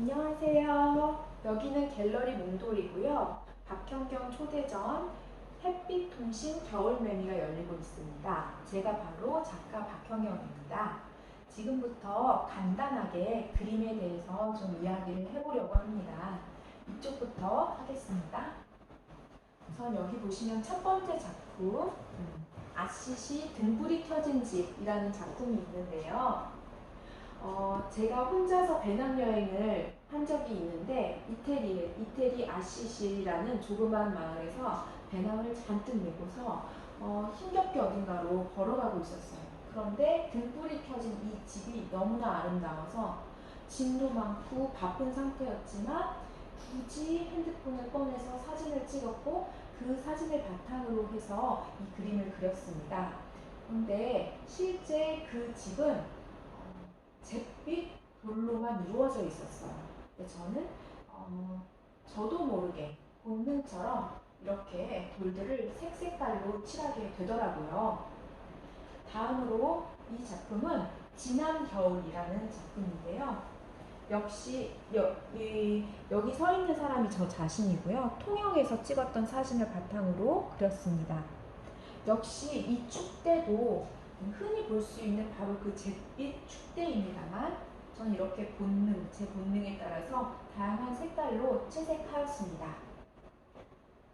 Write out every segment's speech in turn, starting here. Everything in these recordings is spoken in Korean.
안녕하세요. 여기는 갤러리 몽돌이고요. 박현경 초대전 햇빛 통신 겨울 매미가 열리고 있습니다. 제가 바로 작가 박현경입니다. 지금부터 간단하게 그림에 대해서 좀 이야기를 해보려고 합니다. 이쪽부터 하겠습니다. 우선 여기 보시면 첫 번째 작품, 아시시 등불이 켜진 집이라는 작품이 있는데요. 제가 혼자서 배낭여행을 한 적이 있는데 이태리 아시시라는 조그만 마을에서 배낭을 잔뜩 메고서 힘겹게 어딘가로 걸어가고 있었어요. 그런데 등불이 켜진 이 집이 너무나 아름다워서 짐도 많고 바쁜 상태였지만 굳이 핸드폰을 꺼내서 사진을 찍었고 그 사진을 바탕으로 해서 이 그림을 그렸습니다. 그런데 실제 그 집은 잿빛 돌로만 이루어져 있었어요. 근데 저는 저도 모르게 본능처럼 이렇게 돌들을 색깔로 칠하게 되더라고요. 다음으로 이 작품은 지난 겨울이라는 작품인데요. 역시 여기 서 있는 사람이 저 자신이고요. 통영에서 찍었던 사진을 바탕으로 그렸습니다. 역시 이 축대도 흔히 볼 수 있는 바로 그 잿빛 축대입니다만 저는 이렇게 제 본능에 따라서 다양한 색깔로 채색하였습니다.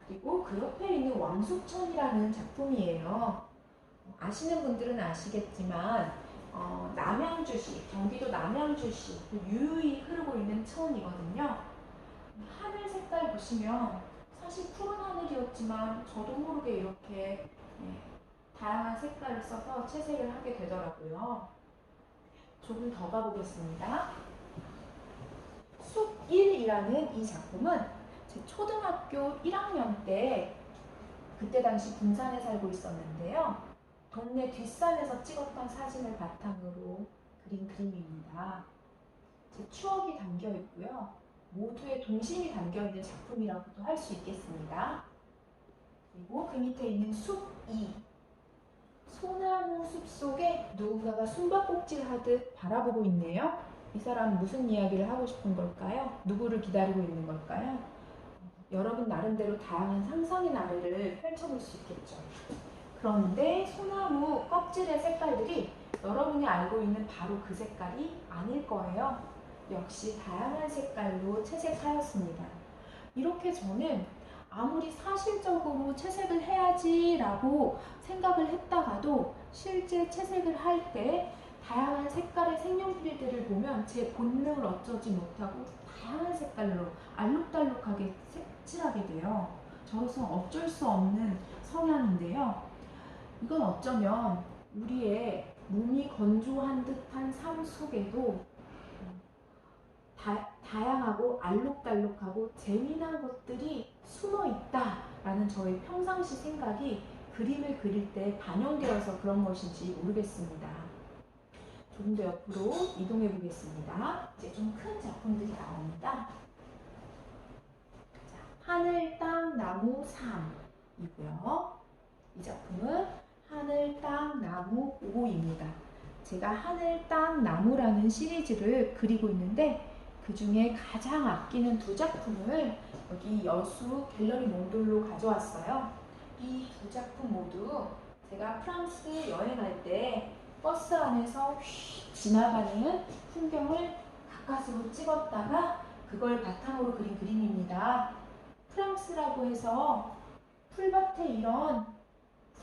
그리고 그 옆에 있는 왕숙천이라는 작품이에요. 아시는 분들은 아시겠지만 남양주시, 경기도 남양주시 유유히 흐르고 있는 천이거든요. 하늘 색깔 보시면 사실 푸른 하늘이었지만 저도 모르게 이렇게 다양한 색깔을 써서 채색을 하게 되더라고요. 조금 더 가보겠습니다. 숲1이라는 이 작품은 제 초등학교 1학년 때 그때 당시 군산에 살고 있었는데요. 동네 뒷산에서 찍었던 사진을 바탕으로 그린 그림입니다. 제 추억이 담겨 있고요. 모두의 동심이 담겨 있는 작품이라고도 할 수 있겠습니다. 그리고 그 밑에 있는 숲2. 소나무 숲 속에 누군가가 숨바꼭질하듯 바라보고 있네요. 이 사람은 무슨 이야기를 하고 싶은 걸까요? 누구를 기다리고 있는 걸까요? 여러분 나름대로 다양한 상상의 나래를 펼쳐볼 수 있겠죠. 그런데 소나무 껍질의 색깔들이 여러분이 알고 있는 바로 그 색깔이 아닐 거예요. 역시 다양한 색깔로 채색하였습니다. 이렇게 저는 아무리 사실적으로 채색을 해야지라고 생각을 했다가도 실제 채색을 할 때 다양한 색깔의 색연필들을 보면 제 본능을 어쩌지 못하고 다양한 색깔로 알록달록하게 색칠하게 돼요. 저로서 어쩔 수 없는 성향인데요. 이건 어쩌면 우리의 몸이 건조한 듯한 삶 속에도 다양하고 알록달록하고 재미난 것들이 숨어 있다라는 저의 평상시 생각이 그림을 그릴 때 반영되어서 그런 것인지 모르겠습니다. 조금 더 옆으로 이동해 보겠습니다. 이제 좀 큰 작품들이 나옵니다. 자, 하늘, 땅, 나무, 삶이고요. 이 작품은 하늘, 땅, 나무, 5입니다. 제가 하늘, 땅, 나무라는 시리즈를 그리고 있는데 그 중에 가장 아끼는 두 작품을 여기 여수 갤러리 몽돌로 가져왔어요. 이 두 작품 모두 제가 프랑스 여행할 때 버스 안에서 휙 지나가는 풍경을 가까스로 찍었다가 그걸 바탕으로 그린 그림입니다. 프랑스라고 해서 풀밭에 이런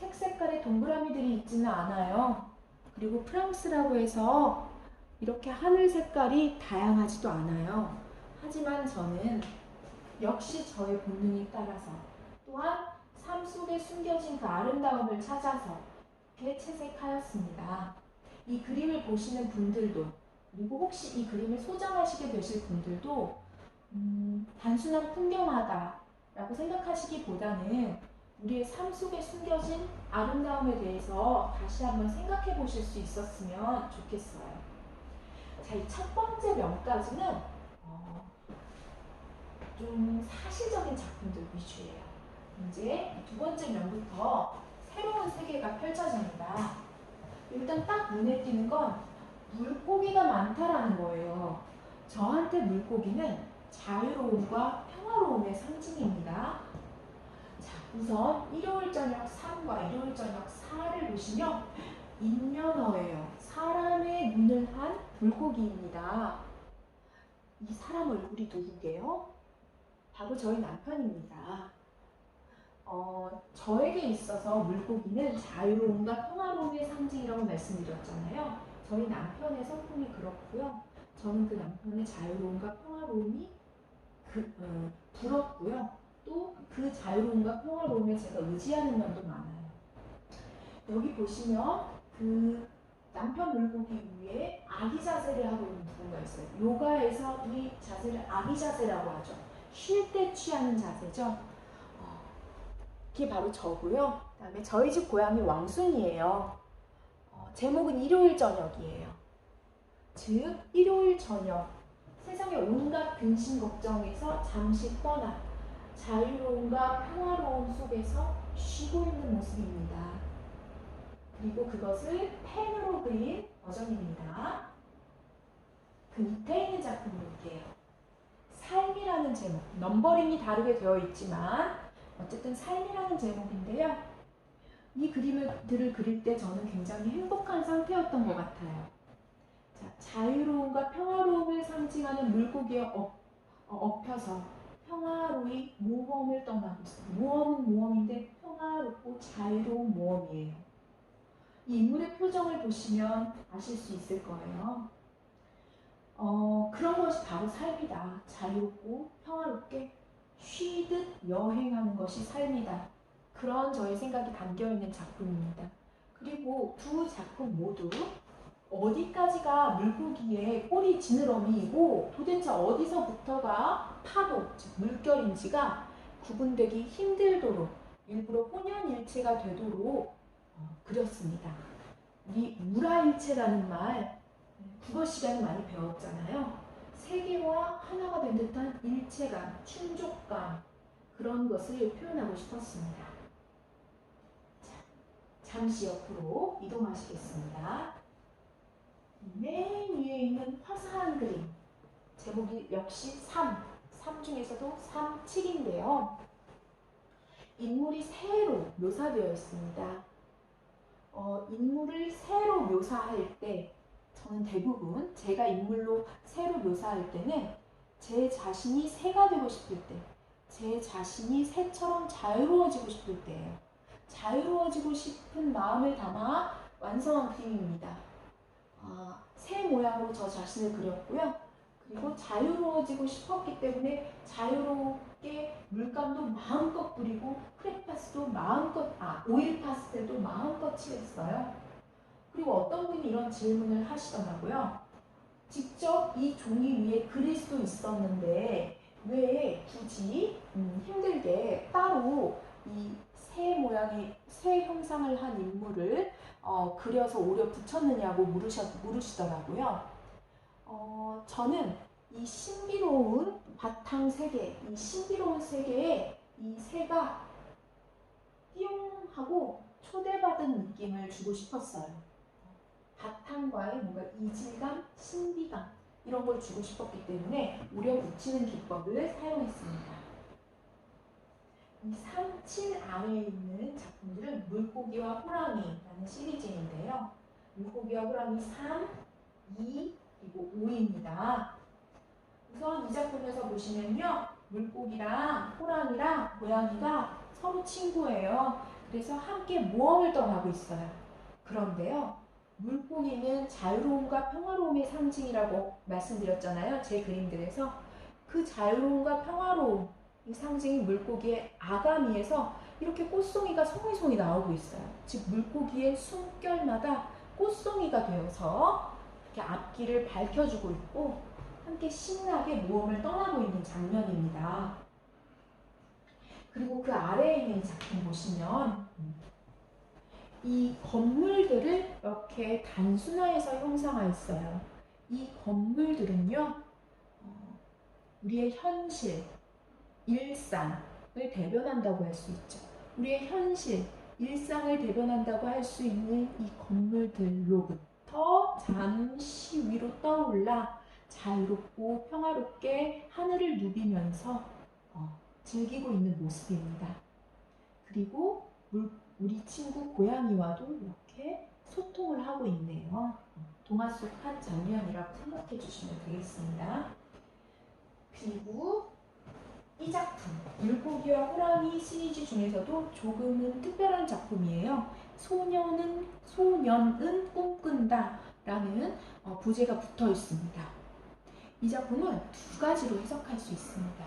색깔의 동그라미들이 있지는 않아요. 그리고 프랑스라고 해서 이렇게 하늘 색깔이 다양하지도 않아요. 하지만 저는 역시 저의 본능에 따라서 또한 삶 속에 숨겨진 그 아름다움을 찾아서 이렇게 채색하였습니다. 이 그림을 보시는 분들도 그리고 혹시 이 그림을 소장하시게 되실 분들도 단순한 풍경화다라고 생각하시기보다는 우리의 삶 속에 숨겨진 아름다움에 대해서 다시 한번 생각해 보실 수 있었으면 좋겠어요. 자, 이 첫 번째 면까지는 좀 사실적인 작품들 위주예요. 이제 두 번째 면부터 새로운 세계가 펼쳐집니다. 일단 딱 눈에 띄는 건 물고기가 많다라는 거예요. 저한테 물고기는 자유로움과 평화로움의 상징입니다. 자, 우선 일요일 저녁 3과 일요일 저녁 4를 보시면 인면어예요. 사람의 눈을 한 물고기입니다. 이 사람 얼굴이 누구게요? 바로 저희 남편입니다. 저에게 있어서 물고기는 자유로움과 평화로움의 상징이라고 말씀드렸잖아요. 저희 남편의 성품이 그렇고요. 저는 그 남편의 자유로움과 평화로움이 부럽고요. 또 그 자유로움과 평화로움에 제가 의지하는 면도 많아요. 여기 보시면 그 남편 물고기 위에 아기 자세를 하고 있는 누군가 있어요. 요가에서 이 자세를 아기 자세라고 하죠. 쉴 때 취하는 자세죠. 그게 바로 저고요. 그 다음에 저희 집 고양이 왕순이에요. 제목은 일요일 저녁이에요. 즉 일요일 저녁 세상의 온갖 근심 걱정에서 잠시 떠나 자유로움과 평화로움 속에서 쉬고 있는 모습입니다. 그리고 그것을 펜으로 그린 버전입니다. 그 밑에 있는 작품 볼게요. 삶이라는 제목, 넘버링이 다르게 되어 있지만 어쨌든 삶이라는 제목인데요. 이 그림들을 그릴 때 저는 굉장히 행복한 상태였던 것 같아요. 자, 자유로움과 평화로움을 상징하는 물고기에 엎혀서 평화로이 모험을 떠나고 있어요. 모험은 모험인데 평화롭고 자유로운 모험이에요. 이 인물의 표정을 보시면 아실 수 있을 거예요. 그런 것이 바로 삶이다. 자유롭고 평화롭게 쉬듯 여행하는 것이 삶이다. 그런 저의 생각이 담겨있는 작품입니다. 그리고 두 작품 모두 어디까지가 물고기의 꼬리 지느러미이고 도대체 어디서부터가 파도, 즉 물결인지가 구분되기 힘들도록 일부러 혼연일체가 되도록 그렸습니다. 우리 무라일체라는 말 국어 시간에 많이 배웠잖아요. 세계와 하나가 된 듯한 일체감, 충족감 그런 것을 표현하고 싶었습니다. 자, 잠시 옆으로 이동하시겠습니다. 맨 위에 있는 화사한 그림 제목이 역시 3 중에서도 3, 7인데요. 인물이 새로 묘사되어 있습니다. 인물을 새로 묘사할 때 저는 대부분 제가 인물로 새로 묘사할 때는 제 자신이 새가 되고 싶을 때, 제 자신이 새처럼 자유로워지고 싶을 때예요. 자유로워지고 싶은 마음을 담아 완성한 그림입니다. 새 모양으로 저 자신을 그렸고요. 그리고 자유로워지고 싶었기 때문에 자유롭게 물감도 마음껏 뿌리고 크레파스도 마음껏, 오일 파스텔도 마음껏 칠했어요. 그리고 어떤 분이 이런 질문을 하시더라고요. 직접 이 종이 위에 그릴 수도 있었는데 왜 굳이 힘들게 따로 이 새 모양의 새 형상을 한 인물을 그려서 오려 붙였느냐고 물으시더라고요. 저는 이 신비로운 바탕 세계, 이 신비로운 세계에 이 새가 띠용 하고 초대받은 느낌을 주고 싶었어요. 바탕과의 뭔가 이질감, 신비감 이런 걸 주고 싶었기 때문에 오려 붙이는 기법을 사용했습니다. 이 3, 7 아래에 있는 작품들은 물고기와 호랑이라는 시리즈인데요. 물고기와 호랑이 3, 2, 그리고 5입니다. 우선 이 작품에서 보시면요. 물고기랑 호랑이랑 고양이가 서로 친구예요. 그래서 함께 모험을 떠나고 있어요. 그런데요. 물고기는 자유로움과 평화로움의 상징이라고 말씀드렸잖아요. 제 그림들에서. 그 자유로움과 평화로움 이 상징이 물고기의 아가미에서 이렇게 꽃송이가 송이송이 나오고 있어요. 즉 물고기의 숨결마다 꽃송이가 되어서 이렇게 앞길을 밝혀주고 있고 함께 신나게 모험을 떠나고 있는 장면입니다. 그리고 그 아래에 있는 작품 보시면 이 건물들을 이렇게 단순화해서 형상화했어요. 이 건물들은요, 우리의 현실, 일상을 대변한다고 할 수 있죠. 우리의 현실, 일상을 대변한다고 할 수 있는 이 건물들로부터 잠시 위로 떠올라 자유롭고 평화롭게 하늘을 누비면서 즐기고 있는 모습입니다. 그리고 우리 친구 고양이와도 이렇게 소통을 하고 있네요. 동화 속 한 장면이라고 생각해 주시면 되겠습니다. 그리고 이 작품, 물고기와 호랑이 시리즈 중에서도 조금은 특별한 작품이에요. 소년은 꿈꾼다 라는 부제가 붙어 있습니다. 이 작품은 두 가지로 해석할 수 있습니다.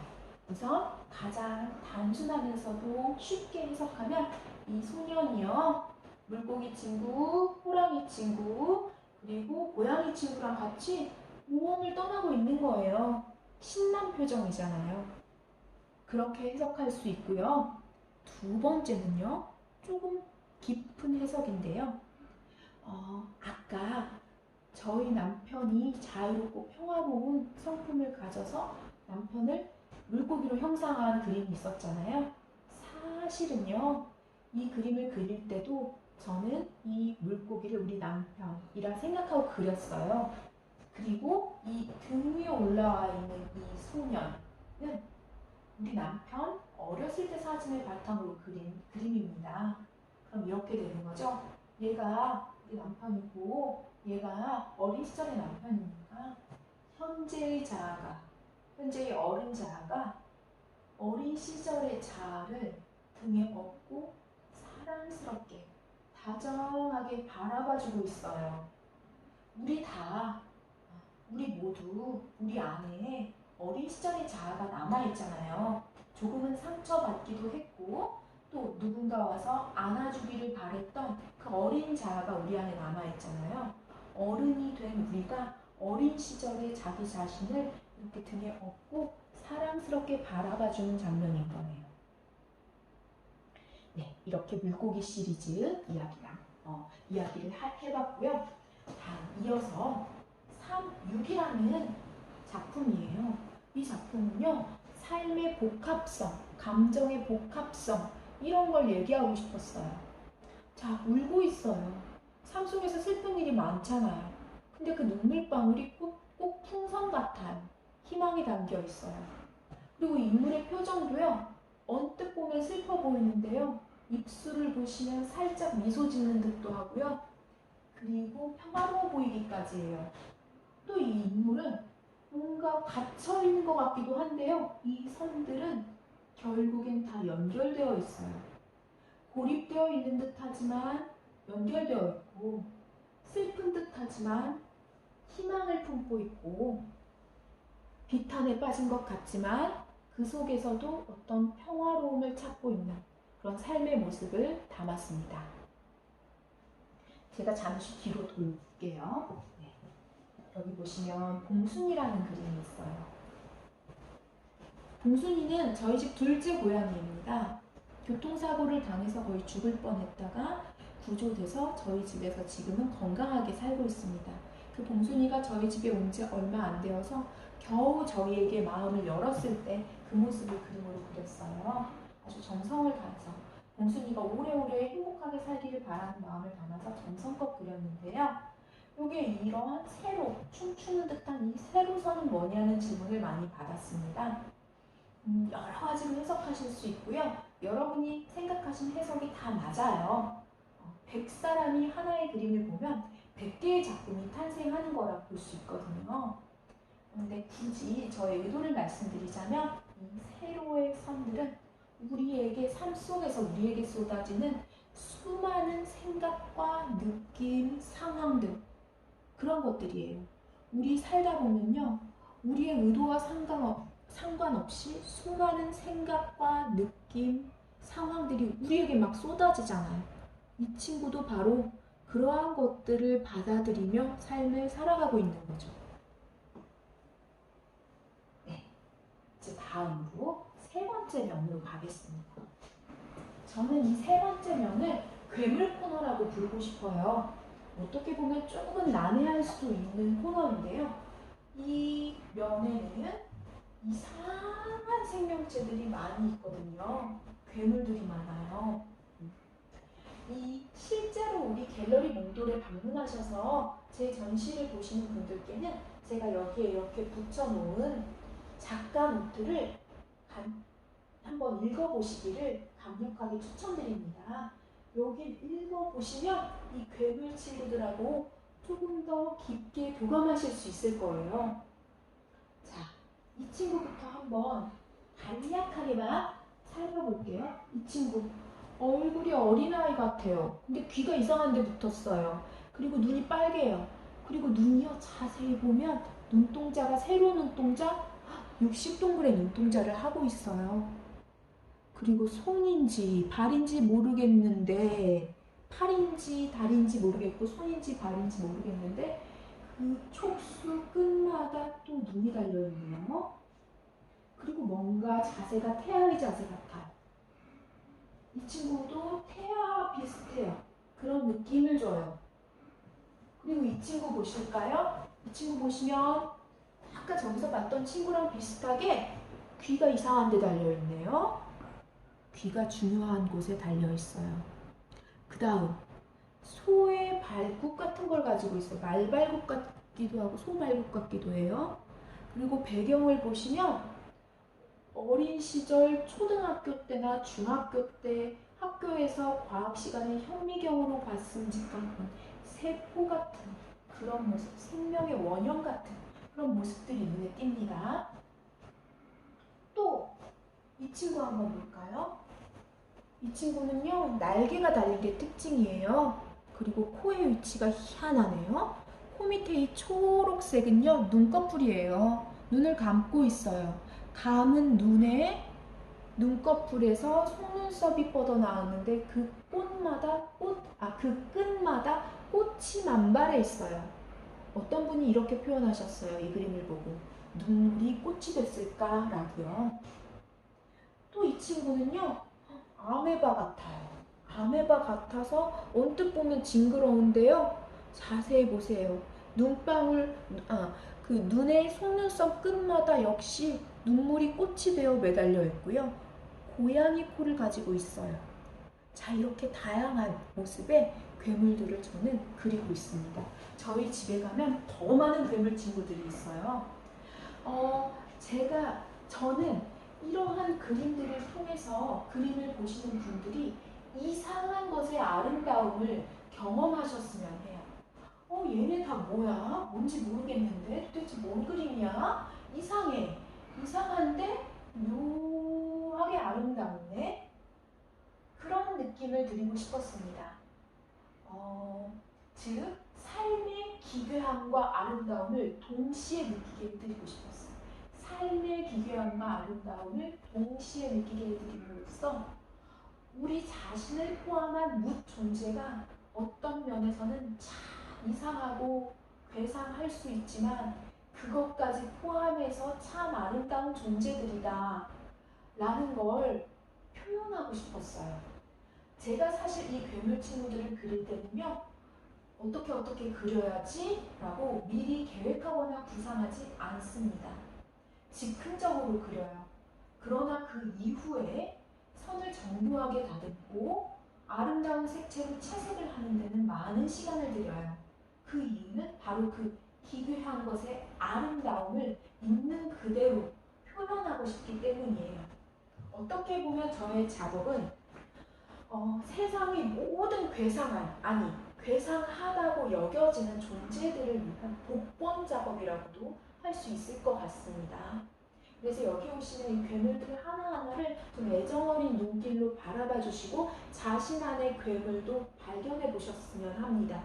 우선 가장 단순하면서도 쉽게 해석하면 이 소년이요, 물고기 친구, 호랑이 친구, 그리고 고양이 친구랑 같이 모험을 떠나고 있는 거예요. 신난 표정이잖아요. 그렇게 해석할 수 있고요. 두 번째는요, 조금 깊은 해석인데요. 아까 저희 남편이 자유롭고 평화로운 성품을 가져서 남편을 물고기로 형상한 그림이 있었잖아요. 사실은요, 이 그림을 그릴 때도 저는 이 물고기를 우리 남편이라 생각하고 그렸어요. 그리고 이 등 위에 올라와 있는 이 소년은 우리 남편 어렸을 때 사진을 바탕으로 그린 그림입니다. 그럼 이렇게 되는 거죠. 얘가 우리 남편이고 얘가 어린 시절의 남편이니까 현재의 자아가, 현재의 어른 자아가 어린 시절의 자아를 등에 업고 사랑스럽게 다정하게 바라봐주고 있어요. 우리 모두 우리 안에 어린 시절의 자아가 남아있잖아요. 조금은 상처받기도 했고 또 누군가 와서 안아주기를 바랬던 그 어린 자아가 우리 안에 남아있잖아요. 어른이 된 우리가 어린 시절의 자기 자신을 이렇게 등에 업고 사랑스럽게 바라봐주는 장면인 거예요. 네, 이렇게 물고기 시리즈 이야기를 해봤고요. 다음 이어서 3.6이라는 작품이에요. 이 작품은요, 삶의 복합성, 감정의 복합성, 이런 걸 얘기하고 싶었어요. 자, 울고 있어요. 삶 속에서 슬픈 일이 많잖아요. 근데 그 눈물방울이 꼭 풍선 같아요. 희망이 담겨 있어요. 그리고 인물의 표정도요, 언뜻 보면 슬퍼 보이는데요, 입술을 보시면 살짝 미소 짓는 듯도 하고요. 그리고 평화로워 보이기까지 해요. 또 이 인물은 뭔가 갇혀있는 것 같기도 한데요. 이 선들은 결국엔 다 연결되어 있어요. 고립되어 있는 듯 하지만 연결되어 있고, 슬픈 듯 하지만 희망을 품고 있고, 비탄에 빠진 것 같지만 그 속에서도 어떤 평화로움을 찾고 있는 그런 삶의 모습을 담았습니다. 제가 잠시 뒤로 돌게요. 네. 여기 보시면 봉순이라는 그림이 있어요. 봉순이는 저희 집 둘째 고양이입니다. 교통사고를 당해서 거의 죽을 뻔했다가 구조돼서 저희 집에서 지금은 건강하게 살고 있습니다. 그 봉순이가 저희 집에 온 지 얼마 안 되어서 겨우 저희에게 마음을 열었을 때 그 모습을 그림으로 그렸어요. 아주 정성을 다해서 봉순이가 오래오래 행복하게 살기를 바라는 마음을 담아서 정성껏 그렸는데요. 요게 이러한 새로, 춤추는 듯한 이 세로선은 뭐냐는 질문을 많이 받았습니다. 여러 가지로 해석하실 수 있고요. 여러분이 생각하신 해석이 다 맞아요. 100사람이 하나의 그림을 보면 100개의 작품이 탄생하는 거라 볼 수 있거든요. 그런데 굳이 저의 의도를 말씀드리자면 이 세로의 선들은 우리에게 삶 속에서 우리에게 쏟아지는 수많은 생각과 느낌, 상황들, 그런 것들이에요. 우리 살다 보면요, 우리의 의도와 상관없이 수많은 생각과 느낌, 상황들이 우리에게 막 쏟아지잖아요. 이 친구도 바로 그러한 것들을 받아들이며 삶을 살아가고 있는 거죠. 네, 이제 다음으로 세 번째 면으로 가겠습니다. 저는 이 세 번째 면을 괴물 코너라고 부르고 싶어요. 어떻게 보면 조금은 난해할 수 있는 코너인데요. 이 면에는 이상한 생명체들이 많이 있거든요. 괴물들이 많아요. 이 실제로 우리 갤러리 몽돌에 방문하셔서 제 전시를 보시는 분들께는 제가 여기에 이렇게 붙여놓은 작가 노트를 한번 읽어보시기를 강력하게 추천드립니다. 여기 읽어보시면 이 괴물 친구들하고 조금 더 깊게 교감하실 수 있을 거예요. 자, 이 친구부터 한번 간략하게만 살펴볼게요. 이 친구 얼굴이 어린아이 같아요. 근데 귀가 이상한 데 붙었어요. 그리고 눈이 빨개요. 그리고 눈이요, 자세히 보면 눈동자가 세로 눈동자 60동글의 눈동자를 하고 있어요. 그리고 손인지 발인지 모르겠는데, 팔인지 다리인지 모르겠고 손인지 발인지 모르겠는데 그 촉수 끝마다 또 눈이 달려있네요. 그리고 뭔가 자세가 태아의 자세 같아요. 이 친구도 태아와 비슷해요. 그런 느낌을 줘요. 그리고 이 친구 보실까요? 이 친구 보시면 아까 저기서 봤던 친구랑 비슷하게 귀가 이상한 데 달려있네요. 귀가 중요한 곳에 달려있어요. 그 다음 소의 발굽 같은 걸 가지고 있어요. 말발굽 같기도 하고 소발굽 같기도 해요. 그리고 배경을 보시면 어린 시절 초등학교 때나 중학교 때 학교에서 과학 시간에 현미경으로 봤음직한 세포 같은 그런 모습, 생명의 원형 같은 그런 모습들이 눈에 띕니다. 또 이 친구 한번 볼까요? 이 친구는요, 날개가 달린 게 특징이에요. 그리고 코의 위치가 희한하네요. 코 밑에 이 초록색은요, 눈꺼풀이에요. 눈을 감고 있어요. 감은 눈에 눈꺼풀에서 속눈썹이 뻗어나오는데 그 끝마다 꽃이 만발해 있어요. 어떤 분이 이렇게 표현하셨어요. 이 그림을 보고. 눈물이 꽃이 됐을까라고요. 또 이 친구는요, 아메바 같아요. 아메바 같아서 언뜻 보면 징그러운데요. 자세히 보세요. 그 눈의 속눈썹 끝마다 역시 눈물이 꽃이 되어 매달려 있고요. 고양이 코를 가지고 있어요. 자, 이렇게 다양한 모습의 괴물들을 저는 그리고 있습니다. 저희 집에 가면 더 많은 괴물 친구들이 있어요. 저는 이러한 그림들을 통해서 그림을 보시는 분들이 이상한 것의 아름다움을 경험하셨으면 해요. 얘네 다 뭐야? 뭔지 모르겠는데 도대체 뭔 그림이야? 이상해. 이상한데 묘하게 아름다운데? 그런 느낌을 드리고 싶었습니다. 즉 삶의 기괴함과 아름다움을 동시에 느끼게 해드리고 싶었어요. 삶의 기괴함과 아름다움을 동시에 느끼게 해드림으로써 우리 자신을 포함한 뭇 존재가 어떤 면에서는 참 이상하고 괴상할 수 있지만 그것까지 포함해서 참 아름다운 존재들이다 라는 걸 표현하고 싶었어요. 제가 사실 이 괴물 친구들을 그릴 때는요, 어떻게 그려야지 라고 미리 계획하거나 구상하지 않습니다. 즉흥적으로 그려요. 그러나 그 이후에 선을 정교하게 다듬고 아름다운 색채로 채색을 하는 데는 많은 시간을 들여요. 그 이유는 바로 그 기괴한 것의 아름다움을 있는 그대로 표현하고 싶기 때문이에요. 어떻게 보면 저의 작업은 세상의 모든 괴상하다고 여겨지는 존재들을 위한 복원 작업이라고도 할 수 있을 것 같습니다. 그래서 여기 오시는 이 괴물들 하나하나를 좀 애정어린 눈길로 바라봐 주시고 자신 안의 괴물도 발견해 보셨으면 합니다.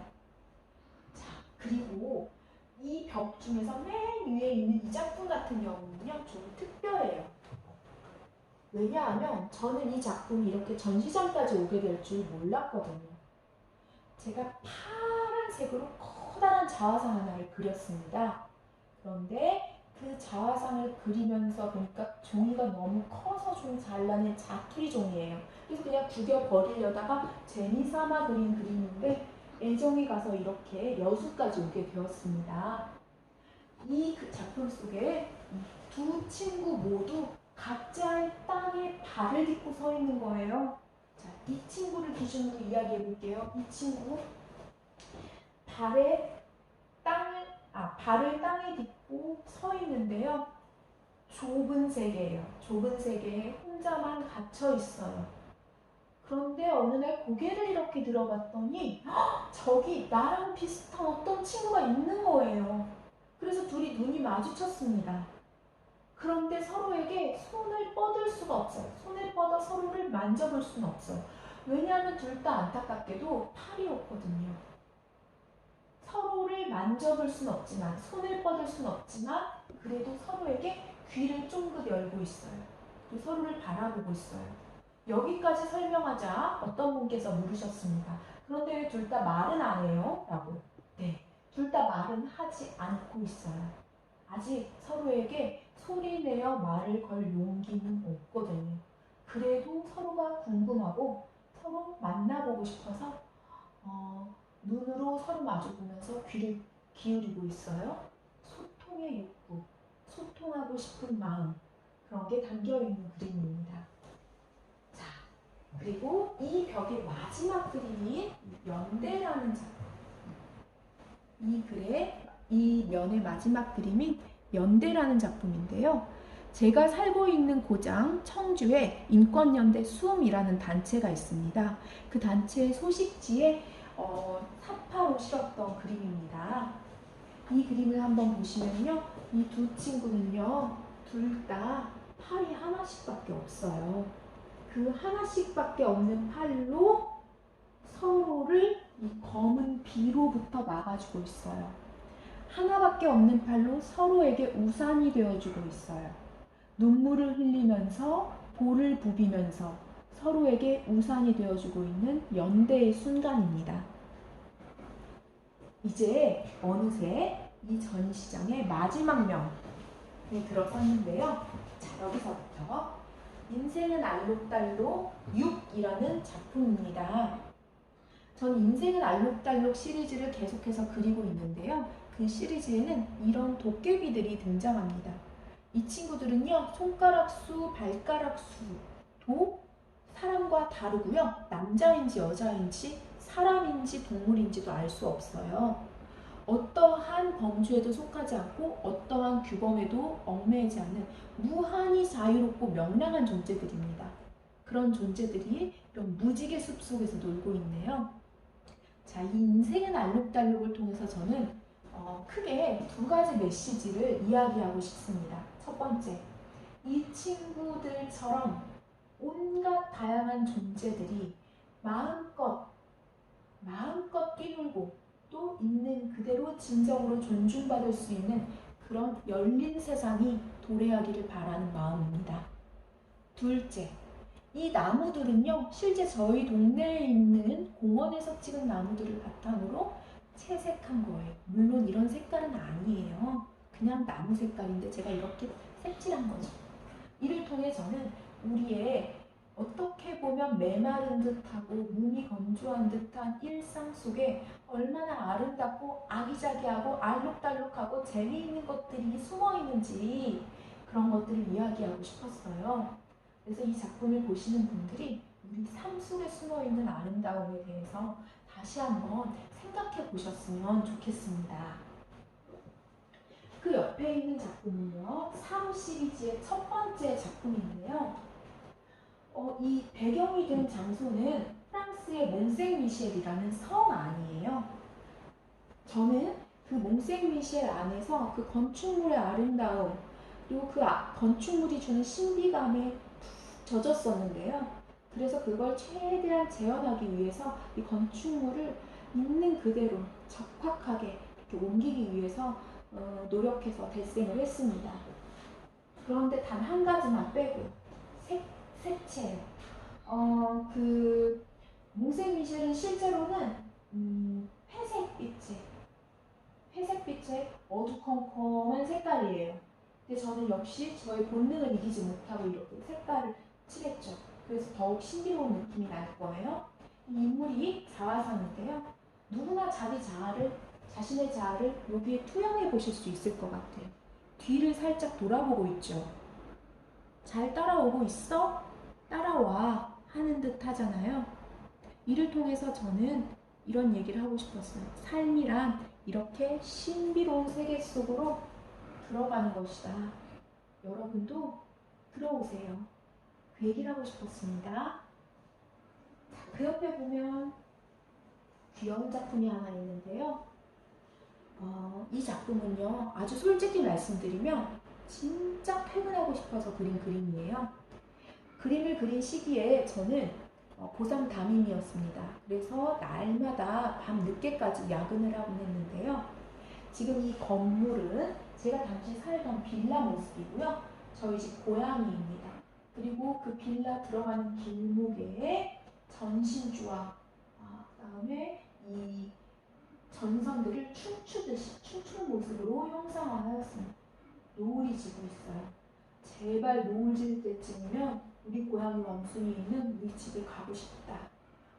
자, 그리고 이 벽 중에서 맨 위에 있는 이 작품 같은 경우는요, 좀 특별해요. 왜냐하면 저는 이 작품이 이렇게 전시장까지 오게 될 줄 몰랐거든요. 제가 파란색으로 커다란 자화상 하나를 그렸습니다. 그런데 그 자화상을 그리면서 보니까 종이가 너무 커서 좀 잘라낸 자투리 종이에요. 그래서 그냥 구겨 버리려다가 재미삼아 그린 그림인데 애정이 가서 이렇게 여수까지 오게 되었습니다. 이 작품 속에 두 친구 모두 각자의 땅에 발을 딛고 서 있는 거예요. 자, 이 친구를 기준으로 이야기해 볼게요. 이 친구 발을 땅에 딛고 서 있는데요. 좁은 세계예요. 좁은 세계에 혼자만 갇혀 있어요. 그런데 어느 날 고개를 이렇게 들어봤더니 저기 나랑 비슷한 어떤 친구가 있는 거예요. 그래서 둘이 눈이 마주쳤습니다. 그런데 서로에게 손을 뻗을 수가 없어요. 손을 뻗어 서로를 만져볼 수는 없어요. 왜냐하면 둘 다 안타깝게도 팔이 없거든요. 서로를 만져볼 수는 없지만, 손을 뻗을 수는 없지만, 그래도 서로에게 귀를 쫑긋 열고 있어요. 그리고 서로를 바라보고 있어요. 여기까지 설명하자 어떤 분께서 물으셨습니다. 그런데 왜 둘 다 말은 안 해요? 라고. 네, 둘 다 말은 하지 않고 있어요. 아직 서로에게 소리내어 말을 걸 용기는 없거든요. 그래도 서로가 궁금하고 서로 만나보고 싶어서 눈으로 서로 마주보면서 귀를 기울이고 있어요. 소통의 욕구, 소통하고 싶은 마음, 그런 게 담겨있는 그림입니다. 자, 그리고 이 벽의 마지막 그림이 연대라는 작품. 이 면의 마지막 그림이 연대라는 작품인데요. 제가 살고 있는 고장 청주에 인권연대 수음이라는 단체가 있습니다. 그 단체의 소식지에 사파로 실었던 그림입니다. 이 그림을 한번 보시면요. 이 두 친구는요. 둘 다 팔이 하나씩밖에 없어요. 그 하나씩밖에 없는 팔로 서로를 이 검은 비로부터 막아주고 있어요. 하나밖에 없는 팔로 서로에게 우산이 되어주고 있어요. 눈물을 흘리면서 볼을 부비면서 서로에게 우산이 되어주고 있는 연대의 순간입니다. 이제 어느새 이 전시장의 마지막 면에 들어섰는데요. 자, 여기서부터 인생은 알록달록 6이라는 작품입니다. 전 인생은 알록달록 시리즈를 계속해서 그리고 있는데요. 그 시리즈에는 이런 도깨비들이 등장합니다. 이 친구들은요, 손가락 수, 발가락 수도 사람과 다르고요. 남자인지 여자인지 사람인지 동물인지도 알 수 없어요. 어떠한 범주에도 속하지 않고 어떠한 규범에도 얽매이지 않는 무한히 자유롭고 명랑한 존재들입니다. 그런 존재들이 이런 무지개 숲 속에서 놀고 있네요. 자, 이 인생은 알록달록을 통해서 저는 크게 두 가지 메시지를 이야기하고 싶습니다. 첫 번째, 이 친구들처럼 온갖 다양한 존재들이 마음껏 뛰놀고 또 있는 그대로 진정으로 존중받을 수 있는 그런 열린 세상이 도래하기를 바라는 마음입니다. 둘째, 이 나무들은요, 실제 저희 동네에 있는 공원에서 찍은 나무들을 바탕으로 채색한 거예요. 물론 이런 색깔은 아니에요. 그냥 나무 색깔인데 제가 이렇게 색칠한 거죠. 이를 통해 저는 우리의 어떻게 보면 메마른 듯하고 몸이 건조한 듯한 일상 속에 얼마나 아름답고 아기자기하고 알록달록하고 재미있는 것들이 숨어 있는지 그런 것들을 이야기하고 싶었어요. 그래서 이 작품을 보시는 분들이 우리 삶 속에 숨어 있는 아름다움에 대해서 다시 한번 생각해 보셨으면 좋겠습니다. 그 옆에 있는 작품은요, 3 시리즈의 첫 번째 작품인데요. 이 배경이 된 장소는 프랑스의 몽생미셸이라는 성 안이에요. 저는 그 몽생미셸 안에서 그 건축물의 아름다움, 그리고 그 건축물이 주는 신비감에 젖었었는데요. 그래서 그걸 최대한 재현하기 위해서 이 건축물을 있는 그대로 적확하게 이렇게 옮기기 위해서 노력해서 데생을 했습니다. 그런데 단 한 가지만 빼고 색채예요. 그 몽생미셸은 실제로는 회색빛의 어두컴컴한 색깔이에요. 근데 저는 역시 저의 본능을 이기지 못하고 이렇게 색깔을 칠했죠. 그래서 더욱 신비로운 느낌이 날 거예요. 이 인물이 자화상인데요. 누구나 자신의 자아를 여기에 투영해 보실 수 있을 것 같아요. 뒤를 살짝 돌아보고 있죠. 잘 따라오고 있어? 따라와 하는 듯 하잖아요. 이를 통해서 저는 이런 얘기를 하고 싶었어요. 삶이란 이렇게 신비로운 세계 속으로 들어가는 것이다. 여러분도 들어오세요. 그 얘기를 하고 싶었습니다. 자, 그 옆에 보면 귀여운 작품이 하나 있는데요. 이 작품은요, 아주 솔직히 말씀드리면 진짜 퇴근하고 싶어서 그린 그림이에요. 그림을 그린 시기에 저는 고3 담임이었습니다. 그래서 날마다 밤 늦게까지 야근을 하곤 했는데요. 지금 이 건물은 제가 당시 살던 빌라 모습이고요. 저희 집 고양이입니다. 그리고 그 빌라 들어가는 길목에 전신주와 그다음에 이 전선들을 춤추듯이 춤추는 모습으로 형상화하였습니다. 노을이 지고 있어요. 제발 노을 질 때쯤이면 우리 고양이 왕순이 있는 우리 집에 가고 싶다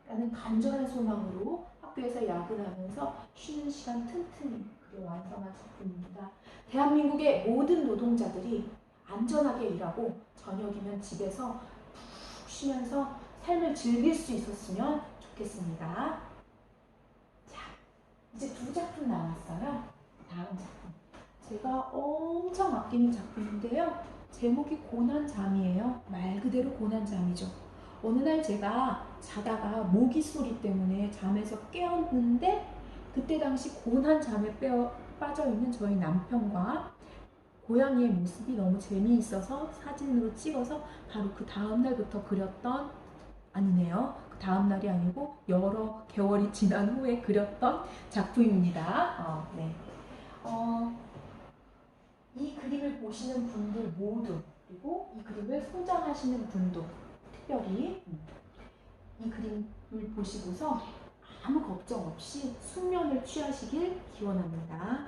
라는 간절한 소망으로 학교에서 야근하면서 쉬는 시간 틈틈이 그려 완성한 작품입니다. 대한민국의 모든 노동자들이 안전하게 일하고 저녁이면 집에서 푹 쉬면서 삶을 즐길 수 있었으면 좋겠습니다. 자, 이제 두 작품 남았어요. 다음 작품. 제가 엄청 아끼는 작품인데요. 제목이 고난잠이에요. 말 그대로 고난잠이죠. 어느 날 제가 자다가 모기 소리 때문에 잠에서 깨었는데 그때 당시 고난잠에 빠져있는 저희 남편과 고양이의 모습이 너무 재미있어서 사진으로 찍어서 바로 그 다음날부터 그렸던, 아니네요. 그 다음날이 아니고 여러 개월이 지난 후에 그렸던 작품입니다. 네. 이 그림을 보시는 분들 모두, 그리고 이 그림을 소장하시는 분도 특별히 이 그림을 보시고서 아무 걱정 없이 숙면을 취하시길 기원합니다.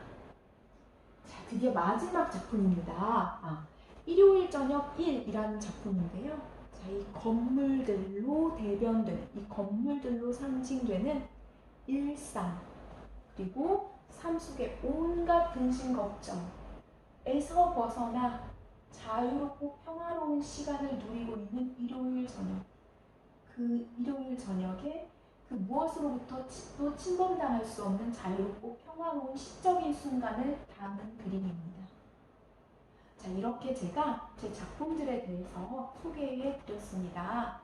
자, 드디어 마지막 작품입니다. 일요일 저녁 1이라는 작품인데요. 자, 이 건물들로 대변되는, 이 건물들로 상징되는 일상, 그리고 삶 속의 온갖 근심 걱정에서 벗어나 자유롭고 평화로운 시간을 누리고 있는 일요일 저녁. 그 일요일 저녁에 그 무엇으로부터도 침범당할 수 없는 자유롭고 평화로운 시적인 순간을 담은 그림입니다. 자, 이렇게 제가 제 작품들에 대해서 소개해 드렸습니다.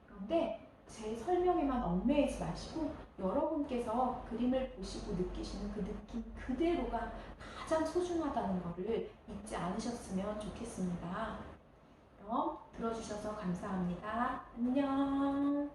그런데 제 설명에만 얽매이지 마시고 여러분께서 그림을 보시고 느끼시는 그 느낌 그대로가 가장 소중하다는 것을 잊지 않으셨으면 좋겠습니다. 그럼 들어주셔서 감사합니다. 안녕.